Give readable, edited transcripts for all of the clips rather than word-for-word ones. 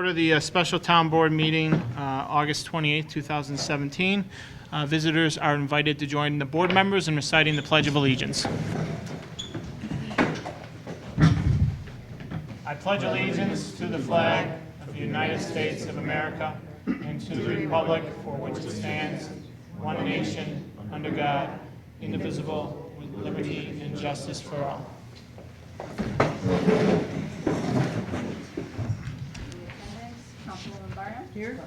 order the special town board meeting, August 28, 2017. Visitors are invited to join the board members in reciting the Pledge of Allegiance. I pledge allegiance to the flag of the United States of America and to the republic for which it stands, one nation, under God, indivisible, with liberty and justice for all. Councilwoman Barnum? Here.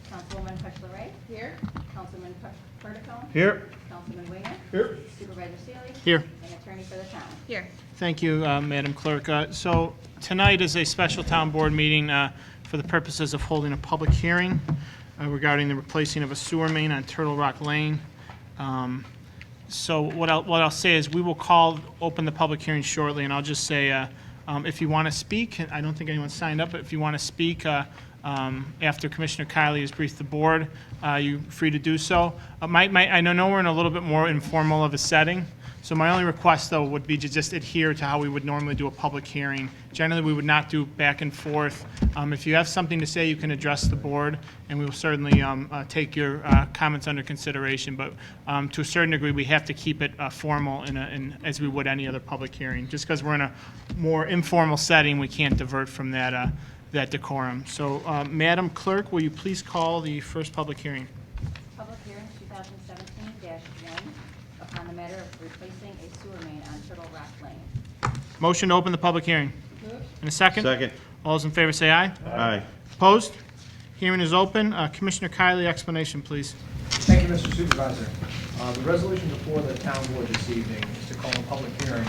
Councilwoman Peschler-Wright? Here. Councilman Perdicone? Here. Councilman Winger? Here. Supervisor Seeley? Here. And Attorney for the town? Here. Thank you, Madam Clerk. So tonight is a special town board meeting for the purposes of holding a public hearing regarding the replacing of a sewer main on Turtle Rock Lane. So what I'll say is we will open the public hearing shortly, and I'll just say if you want to speak, I don't think anyone signed up, but if you want to speak after Commissioner Kiley has briefed the board, you're free to do so. I know we're in a little bit more informal of a setting, so my only request, though, would be to just adhere to how we would normally do a public hearing. Generally, we would not do back and forth. If you have something to say, you can address the board, and we will certainly take your comments under consideration. But to a certain degree, we have to keep it formal as we would any other public hearing. Just because we're in a more informal setting, we can't divert from that decorum. So, Madam Clerk, will you please call the first public hearing? Public hearing 2017-1 upon the matter of replacing a sewer main on Turtle Rock Lane. Motion to open the public hearing. In a second? Second. All those in favor say aye. Aye. Opposed? Hearing is open. Commissioner Kiley, explanation, please. Thank you, Mr. Supervisor. The resolution before the town board this evening is to call a public hearing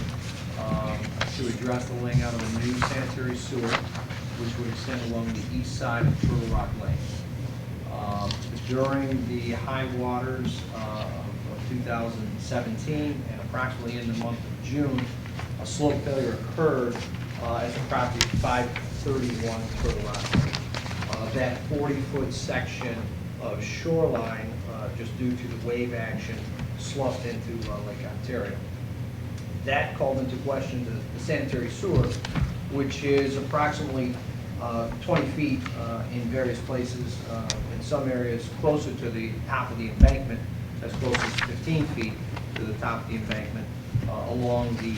to address the laying out of a new sanitary sewer, which would extend along the east side of Turtle Rock Lane. During the high waters of 2017 and approximately in the month of June, a slope failure occurred at the property 531 Turtle Rock Lane. That 40-foot section of shoreline, just due to the wave action, sloughed into Lake Ontario. That called into question the sanitary sewer, which is approximately 20 feet in various places, in some areas closer to the top of the embankment, as close as 15 feet to the top of the embankment, along the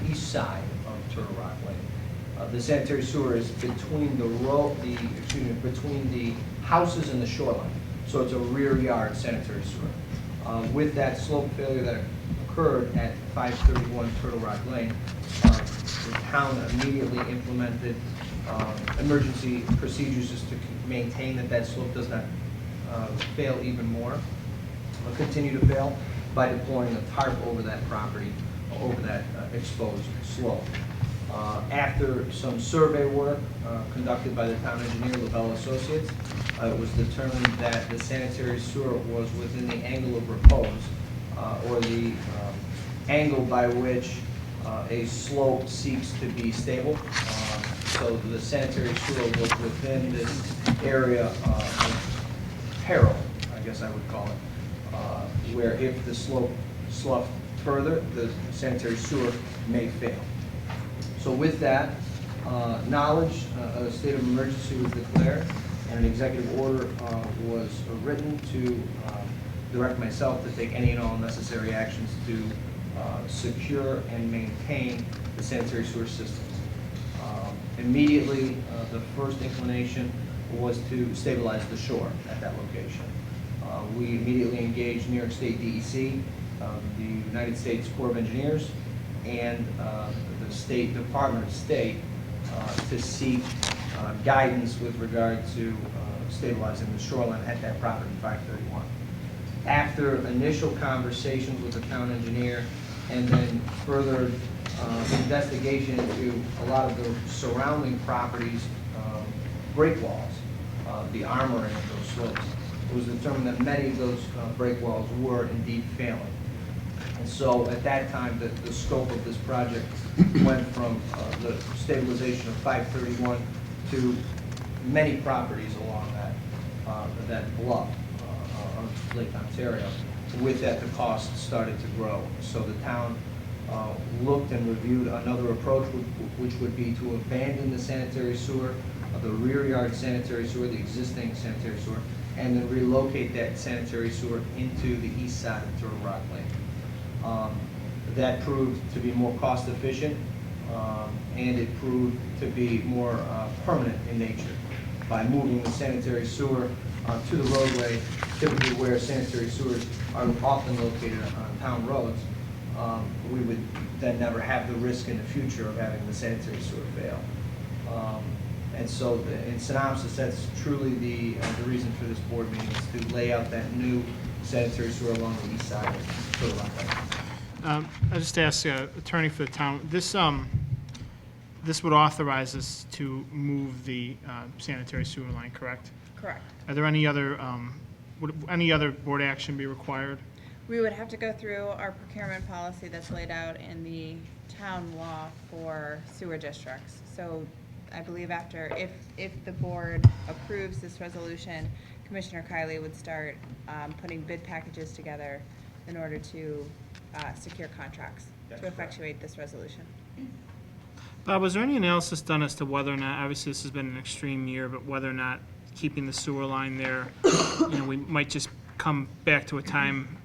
east side of Turtle Rock Lane. The sanitary sewer is between between the houses and the shoreline, so it's a rear yard sanitary sewer. With that slope failure that occurred at 531 Turtle Rock Lane, the town immediately implemented emergency procedures just to maintain that slope does not fail even more, or continue to fail, by deploying a tarp over that property, over that exposed slope. After some survey work conducted by the town engineer, Lavelle Associates, it was determined that the sanitary sewer was within the angle of repose, or the angle by which a slope seeks to be stable. So the sanitary sewer was within this area of peril, I guess I would call it, where if the slope sloughed further, the sanitary sewer may fail. So with that knowledge, a state of emergency was declared, and an executive order was written to direct myself to take any and all necessary actions to secure and maintain the sanitary sewer systems. Immediately, the first inclination was to stabilize the shore at that location. We immediately engaged New York State DEC, the United States Corps of Engineers, and the State Department of State to seek guidance with regard to stabilizing the shoreline at that property, 531. After initial conversations with the town engineer and then further investigation into a lot of the surrounding properties' break walls, the armoring of those slopes, it was determined that many of those break walls were indeed failing. And so at that time, the scope of this project went from the stabilization of 531 to many properties along that bluff of Lake Ontario. With that, the cost started to grow. So the town looked and reviewed another approach, which would be to abandon the sanitary sewer of the rear yard sanitary sewer, the existing sanitary sewer, and then relocate that sanitary sewer into the east side of Turtle Rock Lane. That proved to be more cost efficient, and it proved to be more permanent in nature. By moving the sanitary sewer to the roadway, typically where sanitary sewers are often located on town roads, we would then never have the risk in the future of having the sanitary sewer fail. And so, in synopsis, that's truly the reason for this board meeting, is to lay out that new sanitary sewer along the east side of Turtle Rock Lane. I just asked attorney for the town, this would authorize us to move the sanitary sewer line, correct? Correct. Are there any other, would any other board action be required? We would have to go through our procurement policy that's laid out in the town law for sewer districts. So I believe if the board approves this resolution, Commissioner Kiley would start putting bid packages together in order to secure contracts That's to correct. effectuate this resolution. Bob, was there any analysis done as to whether or not, obviously this has been an extreme year, but whether or not keeping the sewer line there, we might just come back to a time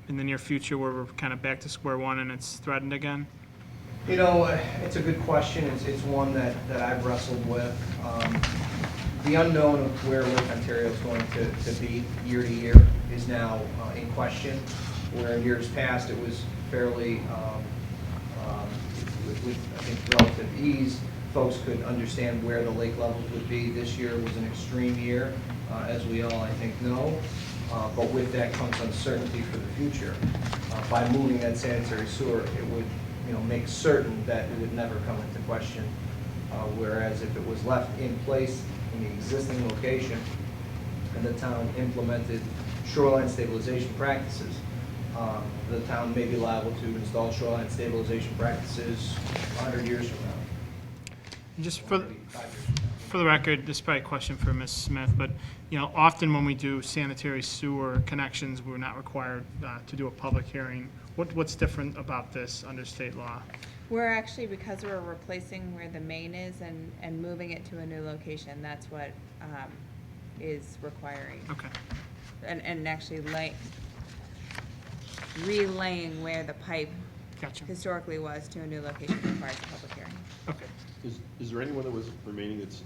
in the near future where we're kind of back to square one and it's threatened again? It's a good question. It's one that I've wrestled with. The unknown of where Lake Ontario is going to be year to year is now in question, where in years past it was fairly, with I think relative ease, folks could understand where the lake levels would be. This year was an extreme year, as we all, I think, know. But with that comes uncertainty for the future. By moving that sanitary sewer, it would make certain that it would never come into question. Whereas if it was left in place in the existing location and the town implemented shoreline stabilization practices, the town may be liable to install shoreline stabilization practices 100 years from now. And just Or maybe 5 years from now. for the record, this is probably a question for Ms. Smith, but, often when we do sanitary sewer connections, we're not required to do a public hearing. What's different about this under state law? We're actually, because we're replacing where the main is and moving it to a new location, that's what is requiring. Okay. And actually relaying where the pipe Gotcha. historically was to a new location requires a public hearing. Okay. Is there anyone that was remaining that's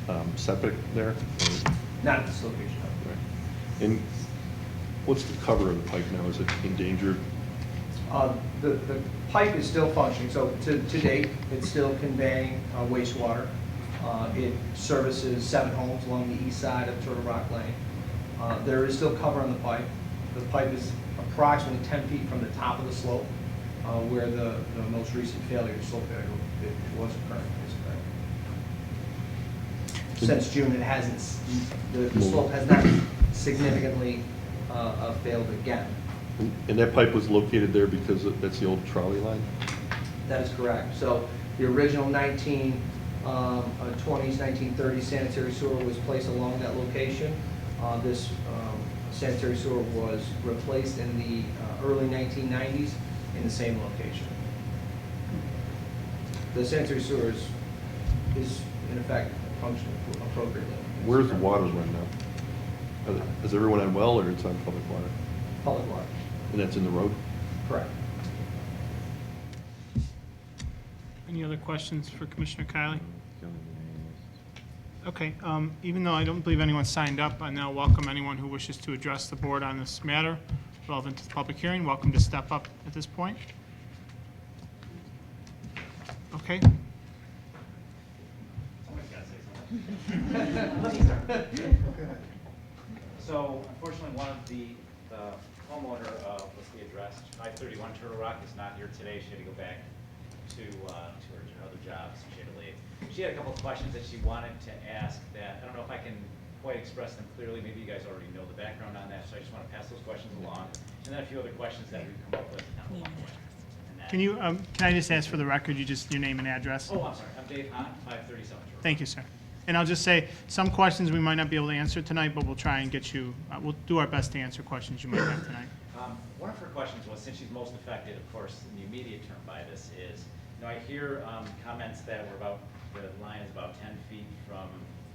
on septic there? Not at this location. Right. And what's the cover of the pipe now? Is it endangered? The pipe is still functioning, so to date, it's still conveying wastewater. It services 7 homes along the east side of Turtle Rock Lane. There is still cover on the pipe. The pipe is approximately 10 feet from the top of the slope, where the most recent failure, slope failure, it was occurring. Since June, it hasn't, the slope has not significantly failed again. And that pipe was located there because that's the old trolley line? That is correct. So the original 1920s, 1930s sanitary sewer was placed along that location. This sanitary sewer was replaced in the early 1990s in the same location. The sanitary sewer is in effect functioning appropriately. Where's the water run now? Is everyone on well or it's on public water? Public water. And that's in the road? Correct. Any other questions for Commissioner Kiley? Okay, even though I don't believe anyone signed up, I now welcome anyone who wishes to address the board on this matter relevant to the public hearing. Welcome to step up at this point. Okay. Somebody's got to say something. So unfortunately, one of the homeowner of, what's the address, 531 Turtle Rock is not here today. She had to go back to her other job, so she had to leave. She had a couple of questions that she wanted to ask that, I don't know if I can quite express them clearly. Maybe you guys already know the background on that, so I just want to pass those questions along. And then a few other questions that we've come up with down along the way. And that- Can I just ask for the record, your name and address? Oh, I'm sorry. I'm Dave Hahn, 537 Turtle Rock. Thank you, sir. And I'll just say, some questions we might not be able to answer tonight, but we'll try and get you, we'll do our best to answer questions you might have tonight. One of her questions was, since she's most affected, of course, in the immediate term by this is, I hear comments that were about The line is about 10 feet from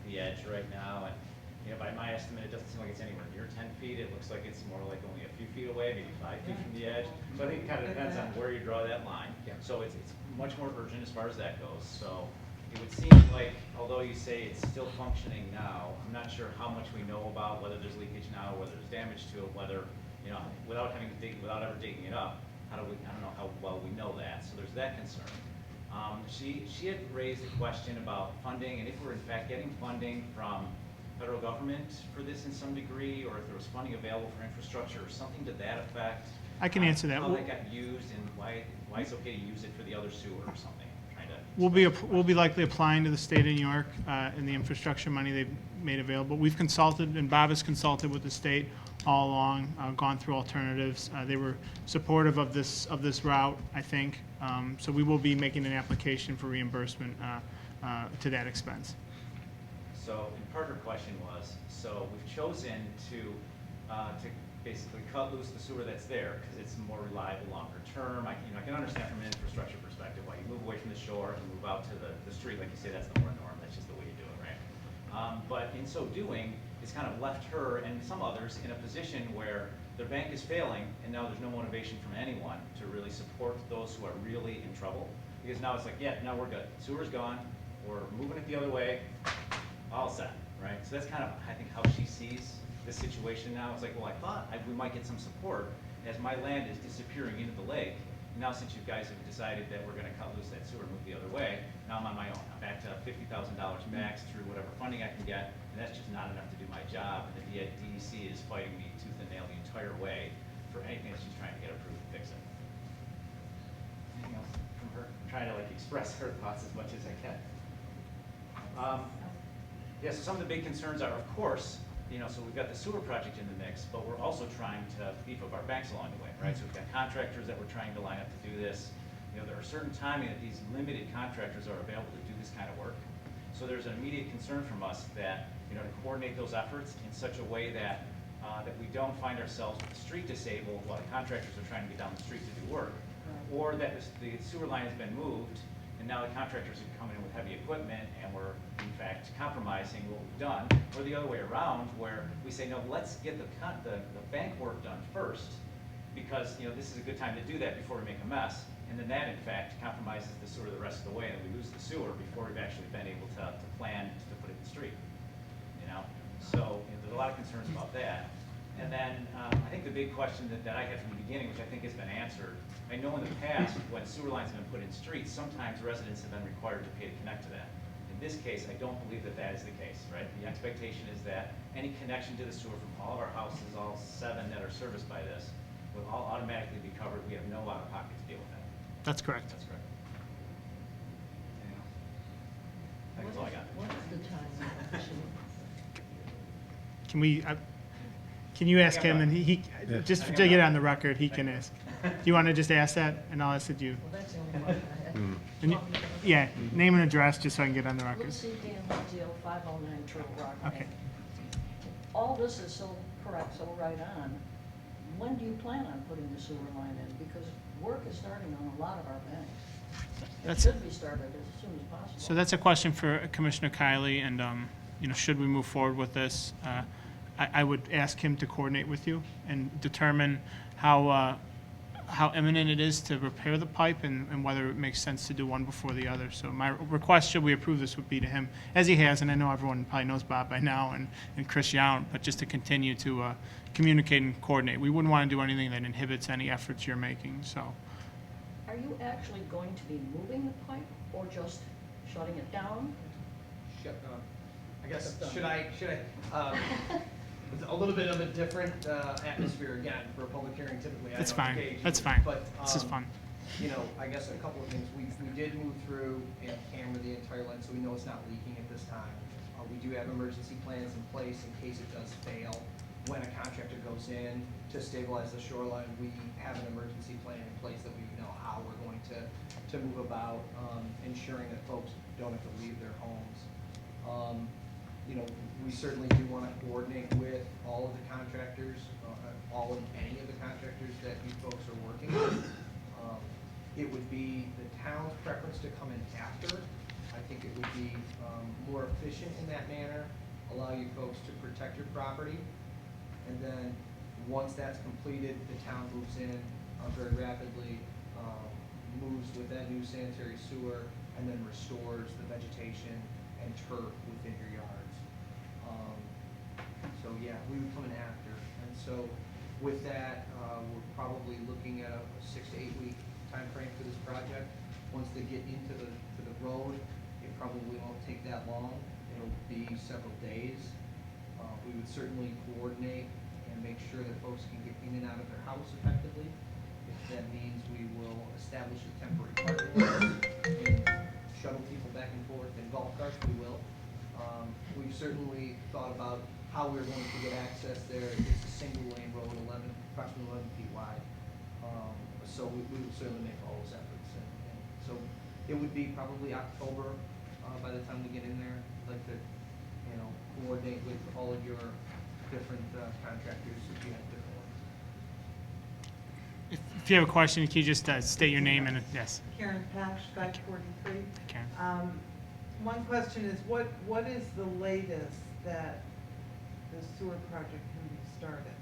the edge right now, and, you know, by my estimate, it doesn't seem like it's anywhere near 10 feet. It looks like it's more like only a few feet away, maybe 5 feet from the edge. So I think it kind of depends on where you draw that line. Yeah. So it's much more urgent as far as that goes. So it would seem like, although you say it's still functioning now, I'm not sure how much we know about whether there's leakage now, whether there's damage to it, whether, you know, without having to dig, without ever digging it up, I don't know how well we know that. So there's that concern. She had raised a question about funding, and if we're in fact getting funding from federal government for this in some degree, or if there was funding available for infrastructure or something to that effect. I can answer that. How that got used and why it's okay to use it for the other sewer or something. Trying to We'll be likely applying to the state of New York in the infrastructure money they've made available. We've consulted, and Bob has consulted with the state all along, gone through alternatives. They were supportive of this route, I think. So we will be making an application for reimbursement to that expense. So, and part of her question was, so we've chosen to basically cut loose the sewer that's there because it's more reliable longer term. I can understand from an infrastructure perspective why you move away from the shore and move out to the street, like you say, that's the more norm. That's just the way you do it, right? But in so doing, it's kind of left her and some others in a position where their bank is failing, and now there's no motivation from anyone to really support those who are really in trouble. Because now it's like, yeah, now we're good. Sewer's gone. We're moving it the other way. All set, right? So that's kind of, I think, how she sees this situation now. It's like, well, I thought we might get some support as my land is disappearing into the lake. Now, since you guys have decided that we're going to cut loose that sewer and move the other way, now I'm on my own. I'm back to $50,000 max through whatever funding I can get, and that's just not enough to do my job. And the DEC is fighting me tooth and nail the entire way for anything that she's trying to get approved to fix it. Anything else from her? I'm trying to express her thoughts as much as I can. Yeah, so some of the big concerns are, of course, so we've got the sewer project in the mix, but we're also trying to beef up our banks along the way, right? So we've got contractors that we're trying to line up to do this. There are certain timing that these limited contractors are available to do this kind of work. So there's an immediate concern from us that, to coordinate those efforts in such a way that that we don't find ourselves with the street disabled while the contractors are trying to get down the street to do work, or that the sewer line has been moved and now the contractors are coming in with heavy equipment and we're in fact compromising what we've done, or the other way around where we say, no, let's get the bank work done first because this is a good time to do that before we make a mess, and then that in fact compromises the sewer the rest of the way and we lose the sewer before we've actually been able to plan to put it in the street. So there's a lot of concerns about that. And then I think the big question that I had from the beginning, which I think has been answered, I know in the past when sewer lines have been put in streets, sometimes residents have been required to pay to connect to that. In this case, I don't believe that that is the case, right? The expectation is that any connection to the sewer from all of our houses, all 7 that are serviced by this, will all automatically be covered. We have no out-of-pocket to deal with that. That's correct. That's correct. Anything else? That's all I got. What is the time of the sewer? Can you ask him, and he just to get it on the record, he can ask. Do you want to just ask that, and I'll ask it to you? Well, that's the only one I had. And you- Yeah, name and address, just so I can get it on the record. Lucy Dan Mazzio, 509 Turtle Rock Okay. Lane. All this is so correct, so right on. When do you plan on putting the sewer line in? Because work is starting on a lot of our banks. It That's- should be started as soon as possible. So that's a question for Commissioner Kiley, and, should we move forward with this? I would ask him to coordinate with you and determine how imminent it is to repair the pipe and whether it makes sense to do one before the other. So my request, should we approve this, would be to him, as he has, and I know everyone probably knows Bob by now, and Chris Yount, but just to continue to communicate and coordinate. We wouldn't want to do anything that inhibits any efforts you're making, so. Are you actually going to be moving the pipe or just shutting it down? I guess, should I, it's a little bit of a different atmosphere again for a public hearing typically. I That's don't fine. engage That's in, fine. But, This is fun. I guess a couple of things. We did move through and camera the entire line, so we know it's not leaking at this time. We do have emergency plans in place in case it does fail. When a contractor goes in to stabilize the shoreline, we have an emergency plan in place that we know how we're going to move about, ensuring that folks don't have to leave their homes. We certainly do want to coordinate with all of the contractors, any of the contractors that you folks are working with. It would be the town's preference to come in after I think it would be more efficient in that manner, allow you folks to protect your property. And then, once that's completed, the town moves in very rapidly, moves with that new sanitary sewer, and then restores the vegetation and turf within your yards. So yeah, we would come in after. And so with that, we're probably looking at a 6 to 8 week timeframe for this project. Once they get into the road, it probably won't take that long. It'll be several days. We would certainly coordinate and make sure that folks can get in and out of their house effectively. If that means we will establish a temporary parking lot and shuttle people back and forth in golf carts, we will. We've certainly thought about how we're going to get access there. It's a single lane road, approximately 11 feet wide. So we would certainly make all those efforts. And so it would be probably October by the time we get in there. I'd like to, coordinate with all of your different contractors if you have different ones. If you have a question, can you just state your name and, yes, Karen Pash, 543. Karen. One question is, what is the latest that the sewer project can be started?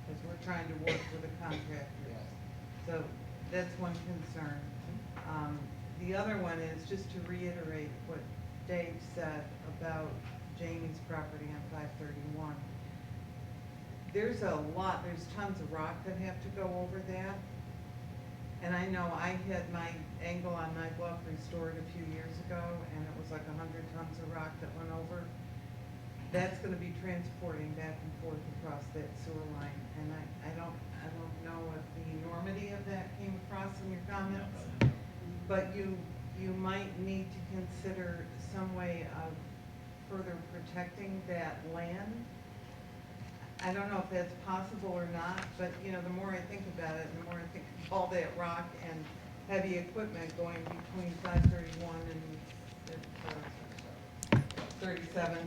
Because we're trying to work with a contractor. So that's one concern. The other one is, just to reiterate what Dave said about Jamie's property on 531. There's tons of rock that have to go over that. And I know I had my angle on my bluff restored a few years ago, and it was like 100 tons of rock that went over. That's gonna be transporting back and forth across that sewer line, and I don't know if the enormity of that came across in your comments, but you might need to consider some way of further protecting that land. I don't know if that's possible or not, but the more I think about it, the more I think of all that rock and heavy equipment going between 531 and 37,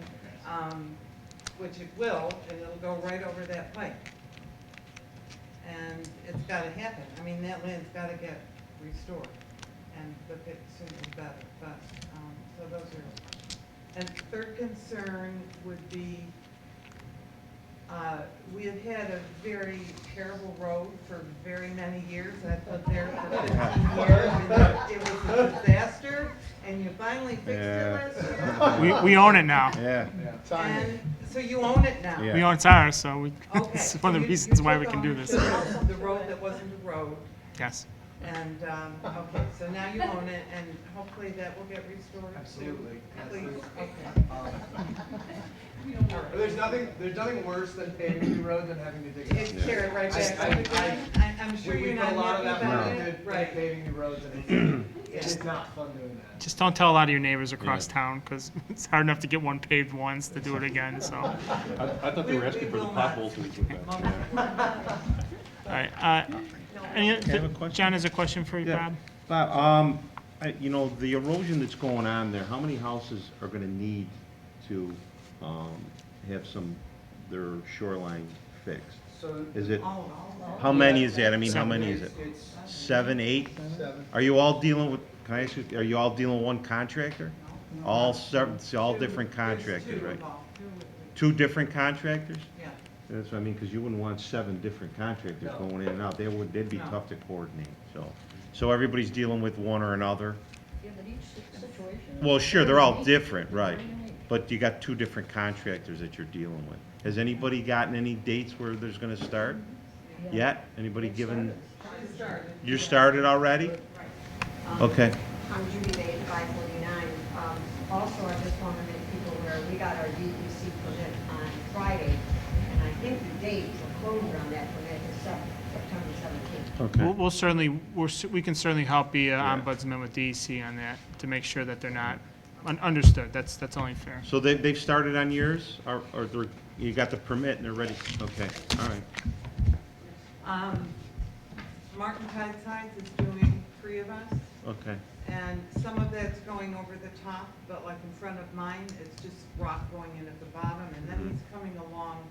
which it will, and it'll go right over that pipe. And it's gotta happen. I mean, that land's gotta get restored, and the sooner the better, but, so those are. And third concern would be, we have had a very terrible road for very many years. I've lived there for 15 years, and it was a disaster, and you finally fixed it last year. We own it now. Yeah. And so you own it now. Yeah. We own it's ours, so Okay. it's one of the You reasons why we took can do this. ownership of the road that wasn't a road, Yes. and, okay, so now you own it, and hopefully that will get restored. too. Absolutely. Please, Absolutely. okay. There's nothing worse than paving the road than having to dig it It's up. carried right back I- up again. I'm sure We you're put not a lot of happy that about money it. into Right. paving the roads, and it's not fun doing that. Just don't tell a lot of your neighbors across Yeah. town, because it's hard enough to get one paved once to do it again, so. All I thought they were asking for the We will not. potholes to be put back. right, have a question? John has a question for you, Yeah. Bob? Bob, the erosion that's going on there, how many houses are gonna need to, have their shoreline fixed? So Is it, All how many is that? I mean, how many is it? it's 7, 8? 7. Are you all dealing with, can I ask you, are you all dealing with one contractor? All different contractors, right? Two different contractors? Yeah. That's what I mean, because you wouldn't want 7 different contractors No. going in and out. They'd be No. tough to coordinate, so everybody's dealing with one or another? Yeah, but each situation. is Well, sure, they're all very different, unique, right, very unique. but you got 2 different contractors that you're dealing with. Has anybody gotten any dates where there's gonna start yet? Anybody It given, started. you started already? Okay, I'm Judy Bay, 549. Also, I just want to make people aware, we got our DEC permit on Friday, and I think the date, the closure on that permit is September 17th. okay. We'll certainly, we can certainly help be Yeah. ombudsman with DEC on that, to make sure that they're not, understood, that's only fair. So they've started on yours, or you got the permit and they're ready? Okay, all right. Martin Tidesides is doing 3 of us, Okay, and some of that's going over the top, but like in front of mine, it's just rock going in at the bottom, and then he's coming along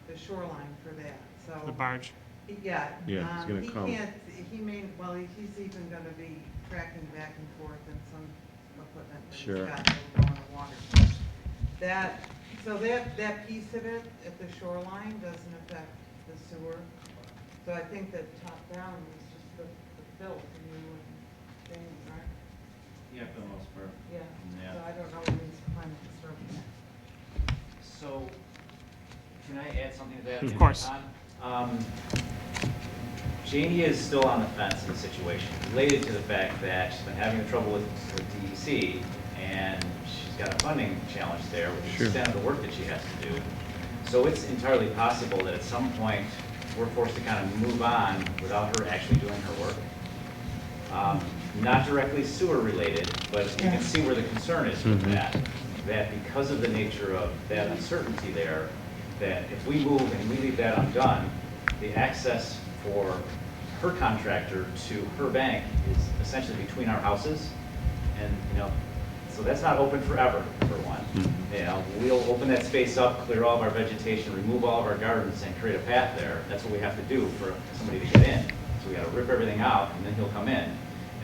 the shoreline for that, so. The barge. Yeah. Yeah, he's gonna he come. can't, he may, well, he's even gonna be tracking back and forth in some equipment that Sure. he's got that will go in the water. That, so that piece of it at the shoreline doesn't affect the sewer. So I think that top down is just the fill from you and James, right? Yeah, for the most part. Yeah, Yeah. so I don't know when he's planning to start that. So, can I add something to that? Of course. Janie is still on the fence in the situation, related to the fact that she's been having trouble with DEC, and she's got a funding challenge there, with the extent of the work that she has to do. So it's entirely possible that at some point, we're forced to kind of move on without her actually doing her work. Not directly sewer related, but you can see where the concern is with that. That because of the nature of that uncertainty there, that if we move and we leave that undone, the access for her contractor to her bank is essentially between our houses. And, so that's not open forever, for one. We'll open that space up, clear all of our vegetation, remove all of our gardens, and create a path there. That's what we have to do for somebody to get in. So we gotta rip everything out, and then he'll come in.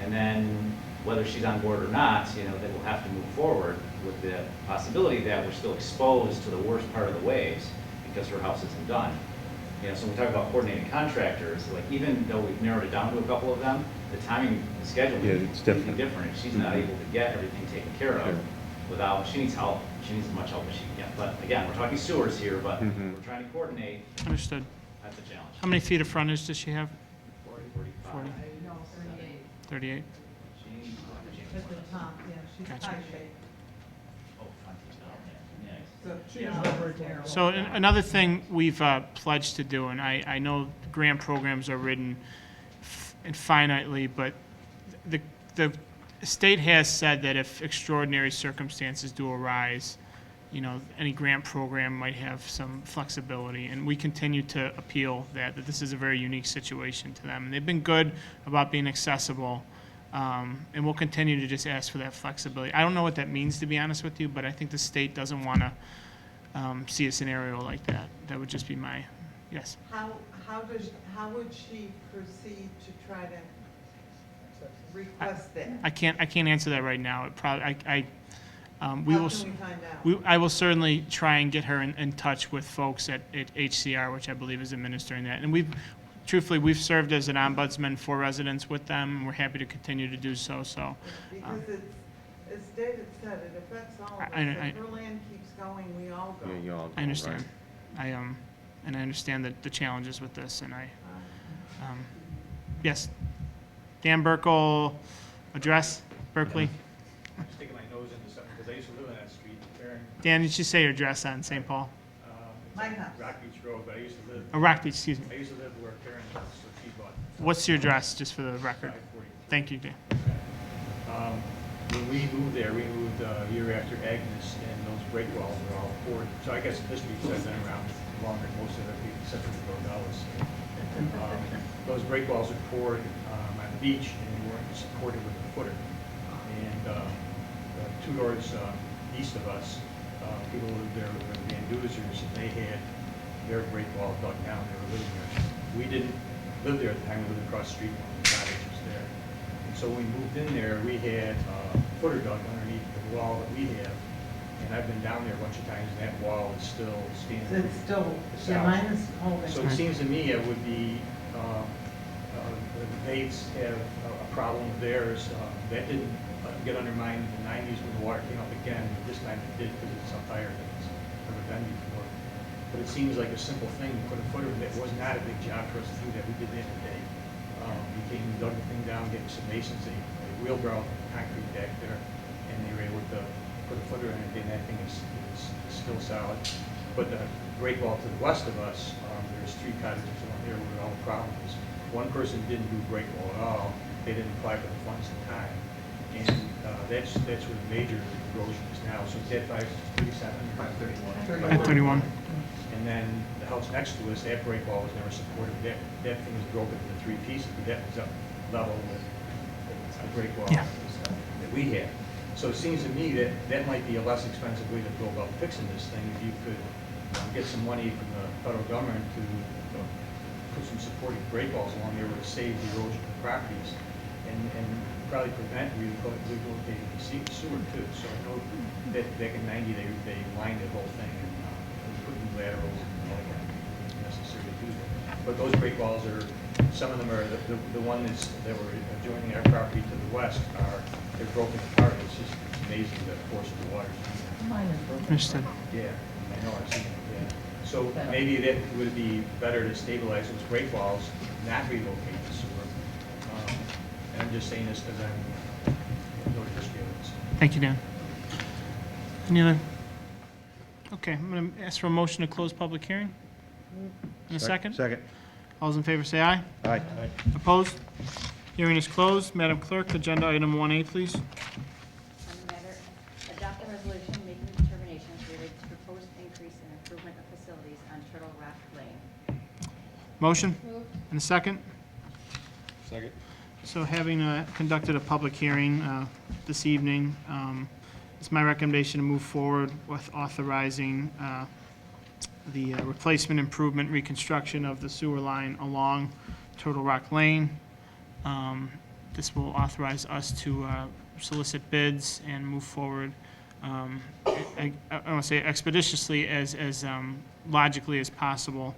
And then, whether she's on board or not, then we'll have to move forward with the possibility that we're still exposed to the worst part of the waves because her house isn't done. So when we talk about coordinating contractors, like even though we've narrowed it down to a couple of them, the timing, the schedule Yeah, is it's completely different. different. She's not able to get everything taken care of Sure. without, she needs help. She needs as much help as she can get. But again, we're talking sewers here, but Mhm. we're trying to coordinate. Understood. That's a challenge. How many feet of frontage does she have? 45. 40. No, 38. 38? Janie- At the top, yeah, she's Gotcha. high shape. Oh, frontage down there. So Yeah. she's So another thing we've pledged to do, and I know grant programs are written infinitely, but the state has said that if extraordinary circumstances do arise, any grant program might have some flexibility, and we continue to appeal that this is a very unique situation to them. And they've been good about being accessible, and we'll continue to just ask for that flexibility. I don't know what that means, to be honest with you, but I think the state doesn't want to see a scenario like that. That would just be my, yes. How would she proceed to try to request that? I can't answer that right now. It probably, we How will, can we find out? I will certainly try and get her in touch with folks at HCR, which I believe is administering that. And truthfully, we've served as an ombudsman for residents with them, and we're happy to continue to do so, Because as David said, it affects all of us. I- If her land keeps going, we all go. Yeah, you all go, I understand. right. And I understand the challenges with this, and yes. Dan Burkle, address, Berkeley. I'm just sticking my nose into something, because I used to live on that street, Barron, Dan, did you say your address on St. Paul? it's My on house. Rock Beach Road, but I used to live, Oh, Rock Beach, excuse me. I used to live where Karen was, so she bought What's your address, just for the record? 540. Thank you, Dan. When we moved there, we moved a year after Agnes, and those break walls were all poured. So I guess the streets have been around longer than most of the people, except for the Rodellas. Those break walls were poured on the beach, and they weren't supported with a footer. And the 2 doors east of us, people who lived there were Van Duezers, and they had their break wall dug down. They were living there. We didn't live there at the time. We lived across the street from the cottage was there. And so when we moved in there, we had a footer dug underneath the wall that we have. And I've been down there a bunch of times, and that wall is still standing. It's still, It's yeah, out. mine is holding. So it seems to me it would be, the Bates have a problem of theirs. That didn't get undermined in the 90s when the water came up again. This time it did because it's up higher than it's ever been before. But it seems like a simple thing to put a footer. That was not a big job for us to do that. We did that in a day. We came, dug the thing down, getting some masons, they wheelbarrowed concrete back there, and they were able to put a footer in it, and that thing is still solid. But the break wall to the west of us, there's 3 cottages along there where all the problem is. One person didn't do break wall at all. They didn't apply for the funds in time. And that's where the major erosion is now. So it's at 537? 531. 31. And then the house next to us, that break wall was never supported. That thing was broken into 3 pieces, but that was up level with the break wall Yeah. that we had. So it seems to me that that might be a less expensive way to go about fixing this thing. If you could get some money from the federal government to put some supporting break walls along there to save the erosion of properties and probably prevent relocating the sewer too. So I know that back in '90, they lined the whole thing and put new laterals and all that necessary to do that. But those Great Walls are, some of them are, the ones that were adjoining our property to the west they're broken apart. It's just amazing the force of the water. Mine is broken. Understood. Yeah, I know, I've seen it, yeah. So maybe that would be better to stabilize those Great Walls, not relocate the sewer. And I'm just saying this because I'm no history of it. Thank you, Dan. Any other? Okay, I'm going to ask for a motion to close public hearing. In a second? Second. All those in favor say aye. Aye. Opposed? Hearing is closed. Madam Clerk, agenda item 1A, please. On the matter, adopt a resolution making determinations related to proposed increase in improvement of facilities on Turtle Rock Lane. Motion? And a second? Second. So having conducted a public hearing this evening, it's my recommendation to move forward with authorizing the replacement, improvement, reconstruction of the sewer line along Turtle Rock Lane. This will authorize us to solicit bids and move forward, I want to say expeditiously, as logically as possible.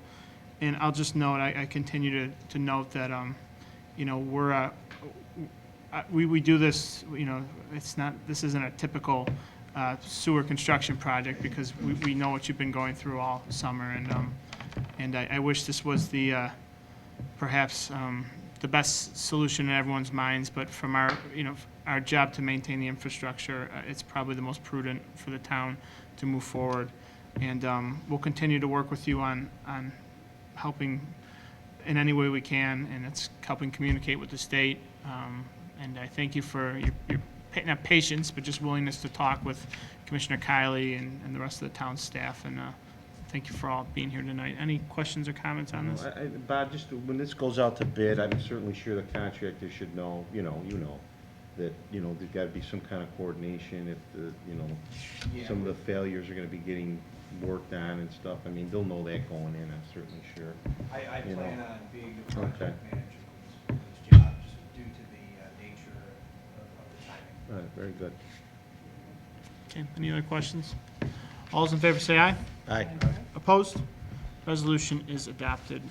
And I'll just note, I continue to note that, you know, we do this, you know, this isn't a typical sewer construction project because we know what you've been going through all summer, and I wish this was the perhaps the best solution in everyone's minds, but from our job to maintain the infrastructure, it's probably the most prudent for the town to move forward, and we'll continue to work with you on helping in any way we can, and it's helping communicate with the state. And I thank you for your not patience, but just willingness to talk with Commissioner Kiley and the rest of the town staff. And thank you for all being here tonight. Any questions or comments on this? Bob, just when this goes out to bid, I'm certainly sure the contractor should know, that, there's got to be some kind of coordination if some of the failures are going to be getting worked on and stuff. I mean, they'll know that going in, I'm certainly sure. I You plan know. on being the project Okay. manager for this job, just due to the nature of the timing. All right, very good. Okay, any other questions? All those in favor say aye. Aye. Opposed? Resolution is adopted.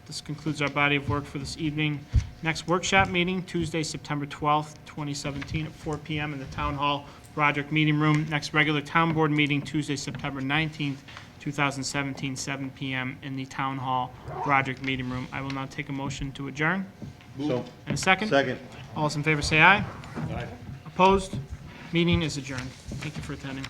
This concludes our body of work for this evening. Next workshop meeting, Tuesday, September 12th, 2017, at 4 p.m. in the Town Hall Broderick Meeting Room. Next regular Town Board meeting, Tuesday, September 19th, 2017, 7 p.m. in the Town Hall Broderick Meeting Room. I will now take a motion to adjourn. So, And a second? second. All those in favor say aye. Opposed? Meeting is adjourned. Thank you for attending.